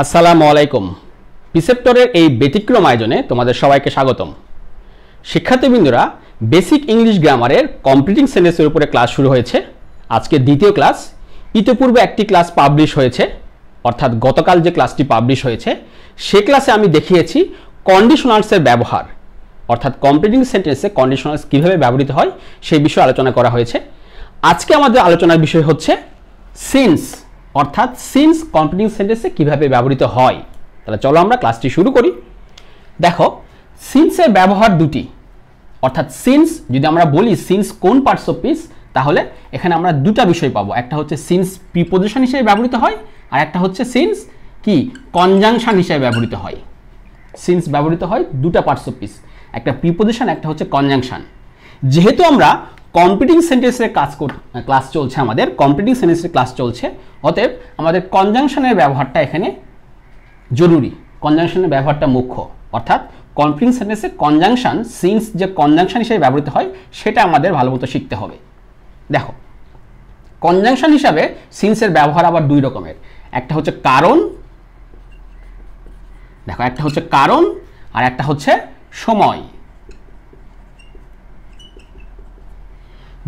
আসসালামু আলাইকুম। প্রিসেপ্টরের এই ব্যতিক্রম আয়োজনে তোমাদের সবাইকে স্বাগতম। শিক্ষার্থীবৃন্দরা, বেসিক ইংলিশ গ্রামারের কমপ্লিটিং সেন্টেন্সের উপরে ক্লাস শুরু হয়েছে। আজকে দ্বিতীয় ক্লাস। ইতিপূর্বে একটি ক্লাস পাবলিশ হয়েছে, অর্থাৎ গতকাল যে ক্লাসটি পাবলিশ হয়েছে সে ক্লাসে আমি দেখিয়েছি কন্ডিশনালসের ব্যবহার, অর্থাৎ কমপ্লিটিং সেন্টেন্সে কন্ডিশনালস কীভাবে ব্যবহৃত হয় সেই বিষয়ে আলোচনা করা হয়েছে। আজকে আমাদের আলোচনার বিষয় হচ্ছে সিন্স, অর্থাৎ সিন্স কমপ্লিটিং সেন্টেন্সে কীভাবে ব্যবহৃত হয়। তাহলে চলো আমরা ক্লাসটি শুরু করি। দেখো, সিন্সের ব্যবহার দুটি, অর্থাৎ সিন্স যদি আমরা বলি সিন্স কোন পার্টস অফ স্পিচ, তাহলে এখানে আমরা দুটা বিষয় পাবো। একটা হচ্ছে সিন্স প্রিপোজিশন হিসেবে ব্যবহৃত হয়, আর একটা হচ্ছে সিন্স কি কনজাংশন হিসেবে ব্যবহৃত হয়। সিন্স ব্যবহৃত হয় দুটা পার্টস অফ স্পিচ, একটা প্রিপোজিশন, একটা হচ্ছে কনজাংশন। যেহেতু আমরা কমপ্লিটিং সেন্টেন্সের ক্লাস চলছে, আমাদের কমপ্লিটিং সেন্টেন্সের ক্লাস চলছে, অতএব আমাদের কনজাংশনের ব্যবহারটা এখানে জরুরি, কনজাংশনের ব্যবহারটা মুখ্য। অর্থাৎ কমপ্লিটিং সেন্টেন্সে কনজাংশন, সিন্স যে কনজাংশন হিসেবে ব্যবহৃত হয় সেটা আমাদের ভালো মতো শিখতে হবে। দেখো, কনজাংশন হিসাবে সিন্সের ব্যবহার আবার দুই রকমের। একটা হচ্ছে কারণ, দেখো একটা হচ্ছে কারণ আর একটা হচ্ছে সময়।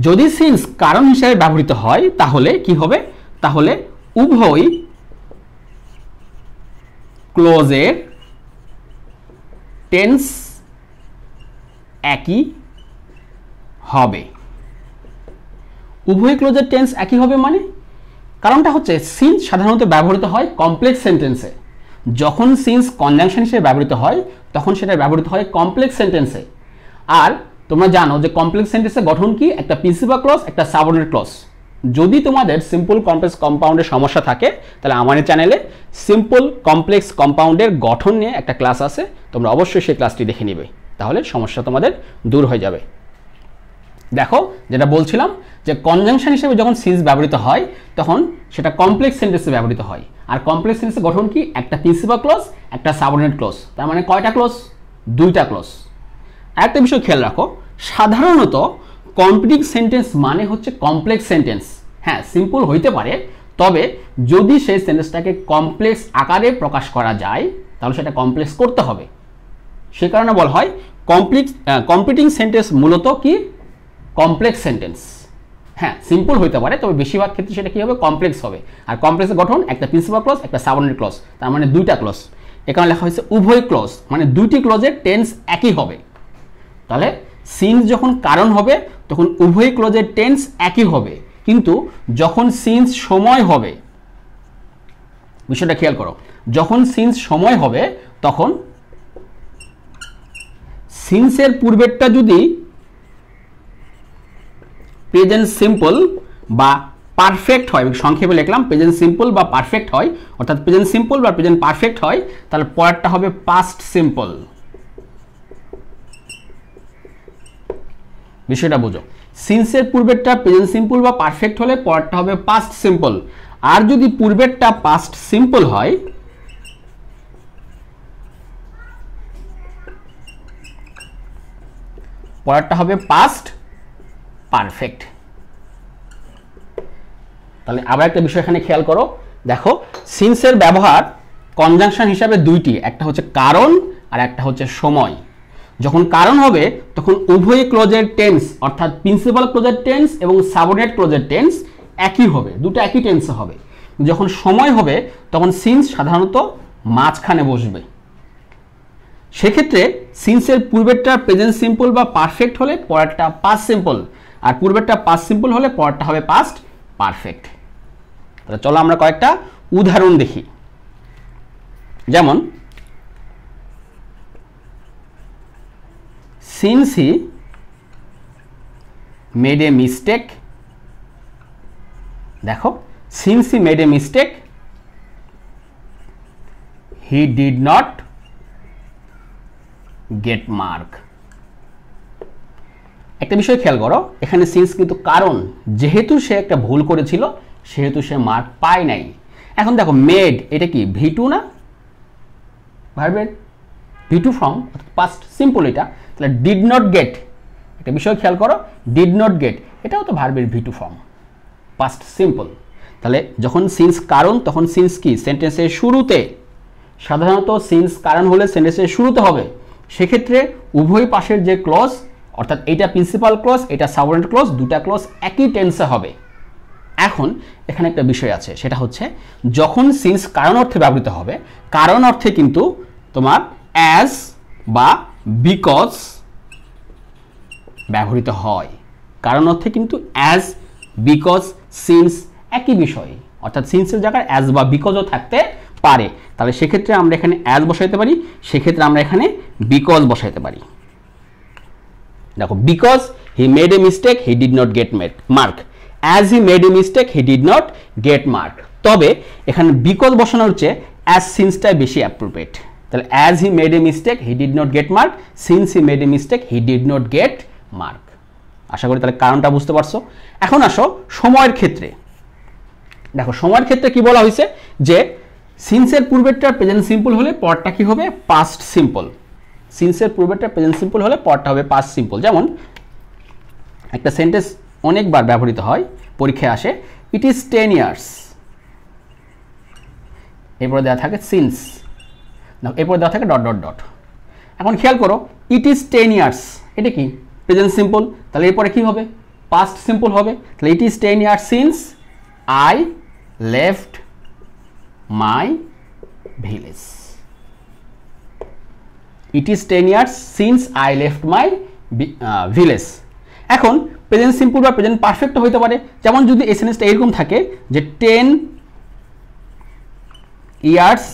যদি সিন্স কারণ হিসেবে ব্যবহৃত হয় তাহলে কি হবে? তাহলে উভয় ক্লোজের টেন্স একই হবে। উভয় ক্লোজের টেন্স একই হবে মানে কারণটা হচ্ছে সিন্স সাধারণত ব্যবহৃত হয় কমপ্লেক্স সেন্টেন্সে। যখন সিন্স কনজাংশন হিসেবে ব্যবহৃত হয় তখন সেটা ব্যবহৃত হয় কমপ্লেক্স সেন্টেন্সে। আর তোমরা জানো যে কমপ্লেক্স সেন্টেন্সের গঠন কি? একটা প্রিন্সিপাল ক্লজ, একটা সাবঅর্ডিনেট ক্লজ। যদি তোমাদের সিম্পল কমপ্লেক্স কম্পাউন্ডের সমস্যা থাকে তাহলে আমাদের চ্যানেলে সিম্পল কমপ্লেক্স কম্পাউন্ডের গঠন নিয়ে একটা ক্লাস আছে, তোমরা অবশ্যই সেই ক্লাসটি দেখে নিবে, তাহলে সমস্যা তোমাদের দূর হয়ে যাবে। দেখো, যেটা বলছিলাম যে কনজাংশন হিসেবে যখন সিন্স ব্যবহৃত হয় তখন সেটা কমপ্লেক্স সেন্টেন্সে ব্যবহৃত হয়। আর কমপ্লেক্স সেন্টেন্সের গঠন কি? একটা প্রিন্সিপাল ক্লজ, একটা সাবঅর্ডিনেট ক্লজ। তার মানে কয়টা ক্লজ? দুইটা ক্লজ। আরেকটা বিষয় খেয়াল রাখো, সাধারণত কমপ্লিটিং সেন্টেন্স মানে হচ্ছে কমপ্লেক্স সেন্টেন্স। হ্যাঁ, সিম্পল হইতে পারে, তবে যদি সেই সেন্টেন্সটাকে কমপ্লেক্স আকারে প্রকাশ করা যায় তাহলে সেটা কমপ্লেক্স করতে হবে। সে কারণে বলা হয় কমপ্লিটিং সেন্টেন্স মূলত কি? Complex sentence. হ্যাঁ, সিম্পল হইতে পারে, তবে বেশিরভাগ ক্ষেত্রে সেটা কি হবে? কমপ্লেক্স হবে। আর কমপ্লেক্সের গঠন একটা প্রিন্সিপাল ক্লজ, একটা সাবঅর্ডিনেট ক্লজ, তার মানে দুইটা ক্লজ। এখানে লেখা হয়েছে উভয় ক্লজ, মানে দুইটি ক্লজের টেন্স একই হবে। তাহলে সিন্স যখন কারণ হবে তখন উভয় ক্লজের টেন্স একই হবে, কিন্তু যখন সিন্স সময় হবে, বিষয়টা খেয়াল করো, যখন সিন্স সময় হবে তখন সিন্সের পূর্বেরটা যদি প্রেজেন্ট সিম্পল বা পারফেক্ট হয়, সংক্ষেপে লিখলাম প্রেজেন্ট সিম্পল বা পারফেক্ট হয়, অর্থাৎ প্রেজেন্ট সিম্পল বা প্রেজেন্ট পারফেক্ট হয়, তাহলে পরেরটা হবে পাস্ট সিম্পল। বিষয়টা বুঝো, সিন্সের পূর্বেরটা প্রেজেন্ট সিম্পল বা পারফেক্ট হলে পরেরটা হবে পাস্ট সিম্পল। আর যদি পূর্বেরটা পাস্ট সিম্পল হয় পরেরটা হবে পাস্ট পারফেক্ট। তাহলে আবার একটা বিষয় এখানে খেয়াল করো, দেখো সিন্সের ব্যবহার কনজাংশন হিসাবে দুইটি, একটা হচ্ছে কারণ আর একটা হচ্ছে সময়। যখন কারণ হবে তখন উভয় ক্লজের টেন্স, অর্থাৎ প্রিন্সিপাল ক্লজের টেন্স এবং সাবঅর্ডিনেট ক্লজের টেন্স একই হবে, দুটো একই টেন্সে হবে। যখন সময় হবে তখন সিন্স সাধারণত মাঝখানে বসবে। সেক্ষেত্রে সিন্সের পূর্বেরটা প্রেজেন্ট সিম্পল বা পারফেক্ট হলে পরেরটা পাস্ট সিম্পল, আর পূর্বেরটা পাস্ট সিম্পল হলে পরেরটা হবে পাস্ট পারফেক্ট। তাহলে চলো আমরা কয়েকটা উদাহরণ দেখি। যেমন, since he made a mistake, দেখো since he made a mistake he did not get mark। একটা বিষয় খেয়াল করো, এখানে সিন্স কিন্তু কারণ, যেহেতু সে একটা ভুল করেছিল সেহেতু সে মার্ক পায় নাই। এখন দেখো মেড, এটা কি V2 না? ভার্বের V2 ফর্ম, পাস্ট সিম্পল এটা। তাহলে ডিড নট গেট, একটা বিষয় খেয়াল করো, ডিড নট গেট এটাও তো ভার্বের V2 ফর্ম, পাস্ট সিম্পল। তাহলে যখন সিন্স কারণ তখন সিন্স কি সেন্টেন্সের শুরুতে, সাধারণত সিন্স কারণ হলে সেন্টেন্সের শুরুতে হবে। সেক্ষেত্রে উভয় পাশের যে ক্লজ, অর্থাৎ এটা প্রিন্সিপাল ক্লজ, এটা সাবঅর্ডিনেট ক্লজ, দুটা ক্লজ একই টেন্সে হবে। এখন এখানে একটা বিষয় আছে, সেটা হচ্ছে যখন সিন্স কারণ অর্থে ব্যবহৃত হবে, কারণ অর্থে কিন্তু তোমার অ্যাজ বা বিকজ ব্যবহৃত হয়। কারণ অর্থে কিন্তু অ্যাজ, বিকজ, সিন্স একই বিষয়, অর্থাৎ সিন্সের জায়গায় অ্যাজ বা বিকজও থাকতে পারে। তাহলে সেক্ষেত্রে আমরা এখানে অ্যাজ বসাইতে পারি, সেক্ষেত্রে আমরা এখানে বিকজ বসাইতে পারি। দেখো, because he made a mistake he did not get mark, as he made a mistake he did not get mark. তবে এখানে বিকজ বসানোর চেয়ে অ্যাজ সিন্সটাই বেশি অ্যাপ্রোপ্রিয়েট। তাহলে as he made a mistake he did not get mark, since he made a mistake he did not get mark. আশা করি তাহলে কারণটা বুঝতে পারছো। এখন আসো সময়ের ক্ষেত্রে। দেখো, সময়ের ক্ষেত্রে কি বলা হয়েছে যে সিন্সের পূর্বেরটা প্রেজেন্ট সিম্পল হলে পরটা কি হবে, পাস্ট সিম্পল। সিন্সের পূর্বেরটা প্রেজেন্ট সিম্পল হলে পরটা হবে পাস্ট সিম্পল। যেমন একটা সেন্টেন্স অনেকবার ব্যবহৃত হয়, পরীক্ষায় আসে, ইট ইজ 10 ইয়ার্স, এরপরে দেওয়া থাকে সিন্স, এরপরে দেওয়া থাকে ডট ডট ডট। এখন খেয়াল করো, ইট ইজ 10 ইয়ার্স এটা কি প্রেজেন্ট সিম্পল, তাহলে এরপরে কি হবে, পাস্ট সিম্পল হবে। তাহলে it is 10 years since I left my village. It is 10 years since I left my village. এখন প্রেজেন্ট সিম্পল বা প্রেজেন্ট পারফেক্ট হইতে পারে। যেমন যদি এই সেন্টেন্সটা এরকম থাকে যে 10 years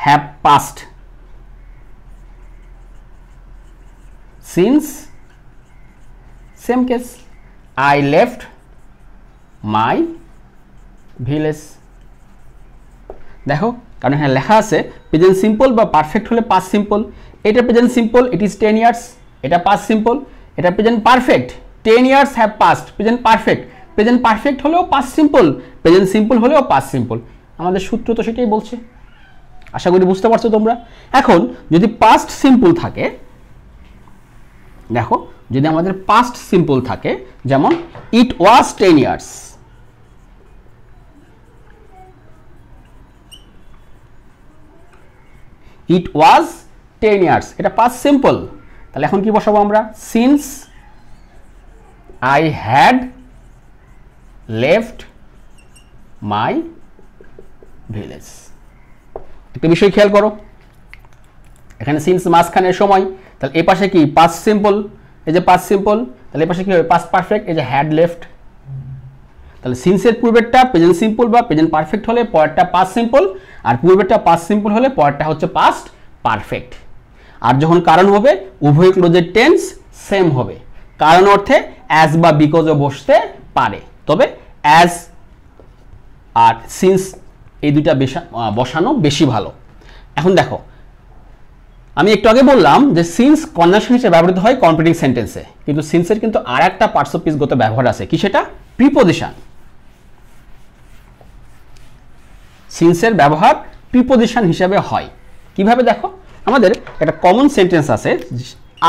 have passed since, same case, I left my village. দেখো, কারণ এখানে লেখা আছে প্রেজেন্ট সিম্পল বা পারফেক্ট হলে পাস্ট সিম্পল। এটা present simple, it is 10 years, এটা পাস্ট সিম্পল। এটা present perfect, 10 years have passed, present perfect. Present perfect হলেও পাস্ট সিম্পল, প্রেজেন্ট সিম্পল হলেও পাস্ট সিম্পল। আমাদের সূত্র তো সেটাই বলছে। আশা করি বুঝতে পারছো তোমরা। এখন যদি পাস্ট সিম্পল থাকে, দেখো যদি আমাদের পাস্ট সিম্পল থাকে, যেমন ইট ওয়াজ 10 ইয়ার্স, ইট ওয়াজ 10 ইয়ার্স, এটা পাস্ট সিম্পল। তাহলে এখন কি বসাবো আমরা, since I had left my village. একটা বিষয় খেয়াল করো, এখানে সিন্স মাঝখানের সময়, তাহলে এই পাশে কি পাস্ট সিম্পল, এই যে পাস্ট সিম্পল, তাহলে এই পাশে কি হবে পাস্ট পারফেক্ট, এই যে হ্যাড লেফট। তাহলে সিন্সের পূর্বেরটা প্রেজেন্ট সিম্পল বা প্রেজেন্ট পারফেক্ট হলে পরেরটা পাস্ট সিম্পল, আর পূর্বেরটা পাস্ট সিম্পল হলে পরেরটা হচ্ছে পাস্ট পারফেক্ট। আর যখন কারণ হবে উভয় ক্লোজের টেন্স সেম হবে। কারণ অর্থে অ্যাজ বা বিকজও বসতে পারে, তবে অ্যাজ আর সিন্স এই দুইটা বসানো বেশি ভালো। এখন দেখো, আমি একটু আগে বললাম যে সিন্স কনজাংশন হিসেবে ব্যবহৃত হয় কমপ্লিটিং সেন্টেন্সে, কিন্তু সিন্সের কিন্তু আর একটা পার্টস অফ স্পিচ গত ব্যবহার আছে, কি সেটা, প্রিপোজিশন। সিন্সের ব্যবহার প্রিপোজিশন হিসেবে হয় কিভাবে, দেখো আমাদের একটা কমন সেন্টেন্স আছে,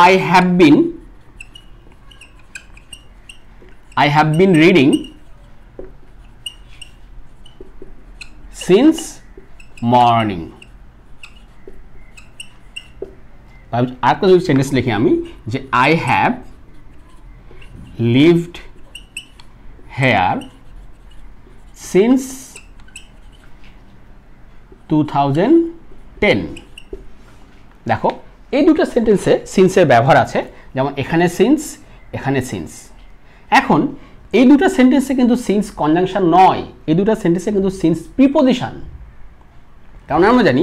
I have been reading since morning. আরেকটা যদি সেন্টেন্স লিখি আমি, যে I have lived here since 2010। দেখো এই দুটো সেন্টেন্সে সিন্সের ব্যবহার আছে, যেমন এখানে সিন্স, এখানে সিন্স। এখন এই দুটো সেন্টেন্সে কিন্তু সিন্স কনজাংশন নয়, এই দুটো সেন্টেন্সে কিন্তু সিন্স প্রিপোজিশন। কারণ আমরা জানি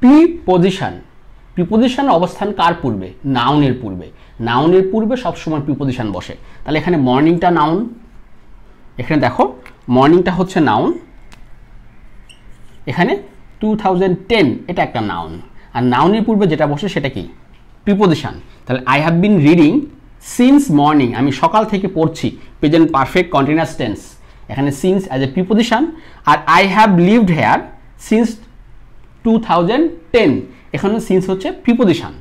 প্রিপোজিশন অবস্থান কার পূর্বে, নাউনের পূর্বে। নাউনের পূর্বে সবসময় প্রিপোজিশন বসে। তাহলে এখানে মর্নিংটা নাউন, এখানে দেখো মর্নিংটা হচ্ছে নাউন, এখানে 2010 এটা একটা নাউন, আর নাউনের পূর্বে যেটা বসে সেটা কি, প্রিপোজিশন। তাহলে I have been reading since morning, আমি সকাল থেকে পড়ছি, প্রেজেন্ট পারফেক্ট কন্টিনিউয়াস টেন্স, এখানে সিন্স অ্যাজ এ প্রিপোজিশন। আর I have lived here since 2010, এখানে সিন্স হচ্ছে প্রিপোজিশন।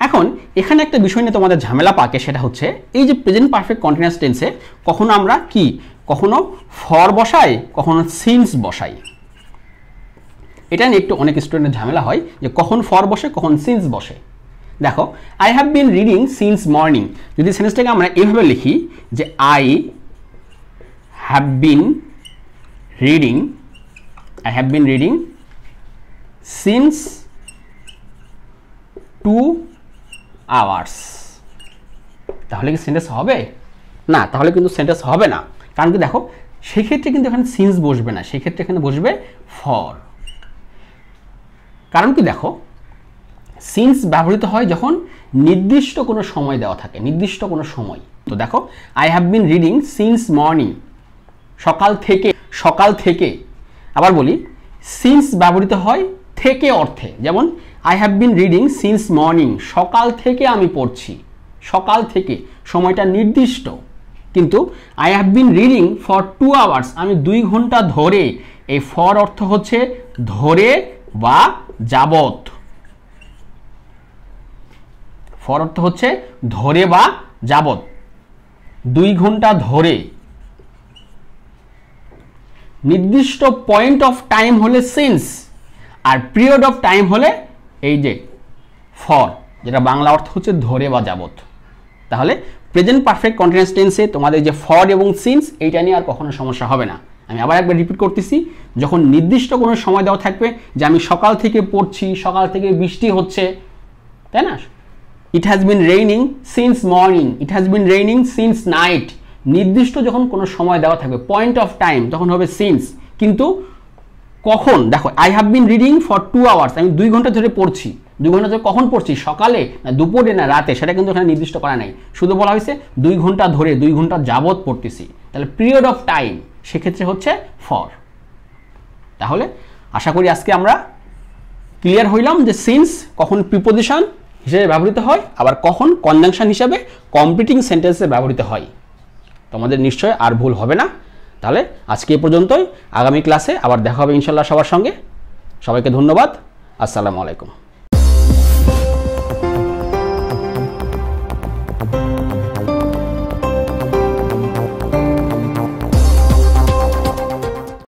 এখন এখানে একটা বিষয় নিয়ে তোমাদের ঝামেলা পাকে, সেটা হচ্ছে এই যে প্রেজেন্ট পারফেক্ট কন্টিনিউয়াস টেন্সে কখনো আমরা কি কখনো ফর বসাই, কখনো সিন্স বসাই। এটা নিয়ে একটু অনেক স্টুডেন্টের ঝামেলা হয় যে কখন ফর বসে কখন সিন্স বসে। দেখো, I have been reading since morning, যদি সেন্টেন্সটাকে আমরা এভাবে লিখি যে I have been reading since 2 hours, তাহলে কি সেন্টেন্স হবে? না, তাহলে কিন্তু সেন্টেন্স হবে না। কারণ কি দেখো, সেক্ষেত্রে কিন্তু এখানে সিন্স বসবে না, সেক্ষেত্রে এখানে বসবে ফর। কারণ কি দেখো, সিন্স ব্যবহৃত হয় যখন নির্দিষ্ট কোনো সময় দেওয়া থাকে, নির্দিষ্ট কোনো সময়। তো দেখো, I have been reading since morning, সকাল থেকে। আবার বলি, সিন্স ব্যবহৃত হয় থেকে অর্থে, যেমন I have been reading since morning, সকাল থেকে আমি পড়ছি, সকাল থেকে, সময়টা নির্দিষ্ট। কিন্তু I have been reading for 2 hours, আমি 2 ঘন্টা ধরে, এই ফর অর্থ হচ্ছে ধরে বা যাবত, ফর অর্থ হচ্ছে ধরে বা যাবত, 2 ঘন্টা ধরে। নির্দিষ্ট পয়েন্ট অফ টাইম হলে সিন্স, আর পিরিয়ড অফ টাইম হলে এই যে ফর, যেটা বাংলা অর্থ হচ্ছে ধরে বা যাবত। তাহলে প্রেজেন্ট পারফেক্ট কন্টিনিউয়াস টেন্সে তোমাদের যে ফর এবং সিন্স, এইটা নিয়ে আর কখনো সমস্যা হবে না। আমি আবার একবার রিপিট করতেছি, যখন নির্দিষ্ট কোনো সময় দেওয়া থাকবে যে আমি সকাল থেকে পড়ছি, সকাল থেকে বৃষ্টি হচ্ছে, তাই না? It has been raining since morning, it has been raining since night. নির্দিষ্ট যখন কোনো সময় দেওয়া থাকবে, পয়েন্ট অফ টাইম, তখন হবে সিন্স। কিন্তু কখন, দেখো, I have been reading for 2 hours, আমি 2 ঘন্টা ধরে পড়ছি। 2 ঘন্টা ধরে কখন পড়ছি? সকালে না দুপুরে না রাতে, সেটা কিন্তু এখানে নির্দিষ্ট করা নাই। শুধু বলা হয়েছে 2 ঘন্টা ধরে, 2 ঘন্টা যাবত পড়তেছি। তাহলে পিরিয়ড অফ টাইম সেক্ষেত্রে হচ্ছে ফর। তাহলে আশা করি আজকে আমরা ক্লিয়ার হইলাম যে সিন্স কখন প্রিপোজিশন হিসেবে ব্যবহৃত হয়, আবার কখন কনজাংশন হিসেবে কমপ্লিটিং সেন্টেন্সে ব্যবহৃত হয়। তোমাদের নিশ্চয় আর ভুল হবে না। তাহলে আজকে এ পর্যন্তই, আগামী ক্লাসে আবার দেখা হবে ইনশাল্লাহ সবার সঙ্গে। সবাইকে ধন্যবাদ, আসসালামু আলাইকুম।